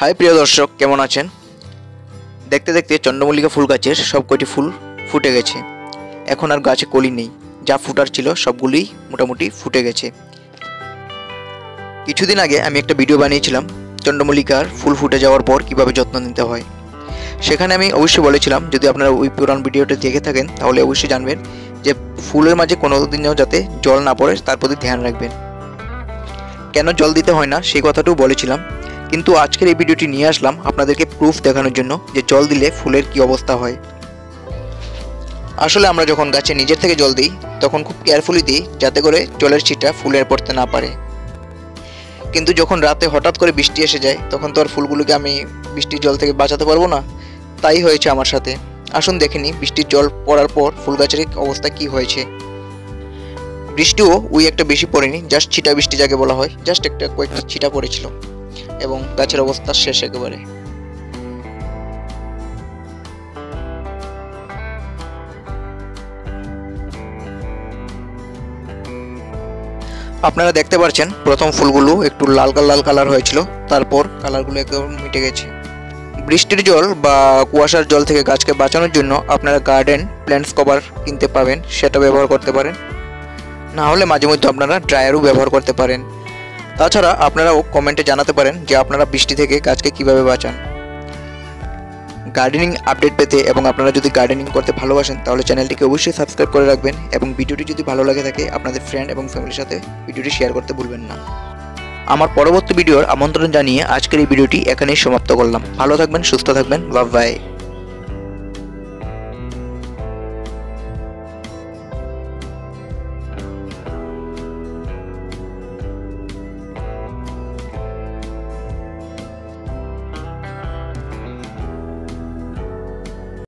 High প্রিয় দর্শক, কেমন আছেন? দেখতে দেখতে চন্দ্রমল্লিকা ফুল গাছের সবকটি ফুল ফুটে গেছে। এখন আর গাছে কলি নেই, যা ফুটার ছিল সবগুলোই মোটামুটি ফুটে গেছে। কিছুদিন আগে আমি একটা ভিডিও বানিয়েছিলাম চন্দ্রমল্লিকার ফুল ফুটে যাওয়ার পর কিভাবে যত্ন নিতে হয়। সেখানে আমি অবশ্যই বলেছিলাম, যদি আপনারা ওই পুরান ভিডিওটা দেখে থাকেন তাহলে অবশ্যই জানবেন যে ফুলের মাঝে কোনো দিনও যাতে জল না পড়ে তার প্রতি ধ্যান রাখবেন। কেন জল দিতে হয় না সেই কথাটাও বলেছিলাম, কিন্তু আজকের এই ভিডিওটি নিয়ে আসলাম আপনাদেরকে প্রুফ দেখানোর জন্য যে জল দিলে ফুলের কি অবস্থা হয়। আসলে আমরা যখন গাছে নিজের থেকে জল দিই তখন খুব কেয়ারফুলি দিই যাতে করে জলের ছিটা ফুলের পড়তে না পারে। কিন্তু যখন রাতে হঠাৎ করে বৃষ্টি এসে যায় তখন তো আর ফুলগুলোকে আমি বৃষ্টির জল থেকে বাঁচাতে পারবো না। তাই হয়েছে আমার সাথে। আসুন দেখে নিই বৃষ্টির জল পড়ার পর ফুল গাছের অবস্থা কি হয়েছে। বৃষ্টিও ওই একটা বেশি পড়েনি, জাস্ট ছিটা বৃষ্টি যাকে বলা হয়, জাস্ট একটা কয়েকটা ছিটা পড়েছিল এবং গাছের অবস্থা শেষ একেবারে। আপনারা দেখতে পাচ্ছেন প্রথম ফুলগুলো একটু লাল কালার হয়েছিল, তারপর কালারগুলো একদম মিটে গেছে। বৃষ্টির জল বা কুয়াশার জল থেকে গাছকে বাঁচানোর জন্য আপনারা গার্ডেন প্ল্যান্টস কভার কিনতে পাবেন, সেটা ব্যবহার করতে পারেন। না হলে মাঝে মধ্যে আপনারা ড্রায়ারও ব্যবহার করতে পারেন। তাছাড়া আপনারাও কমেন্টে জানাতে পারেন যে আপনারা বৃষ্টি থেকে গাছকে কিভাবে বাঁচান। গার্ডেনিং আপডেট পেতে এবং আপনারা যদি গার্ডেনিং করতে ভালোবাসেন তাহলে চ্যানেলটিকে অবশ্যই সাবস্ক্রাইব করে রাখবেন এবং ভিডিওটি যদি ভালো লাগে থাকে আপনাদের ফ্রেন্ড এবং ফ্যামিলির সাথে ভিডিওটি শেয়ার করতে ভুলবেন না। আমার পরবর্তী ভিডিওর আমন্ত্রণ জানিয়ে আজকের এই ভিডিওটি এখানেই সমাপ্ত করলাম। ভালো থাকবেন, সুস্থ থাকবেন, বাই বাই।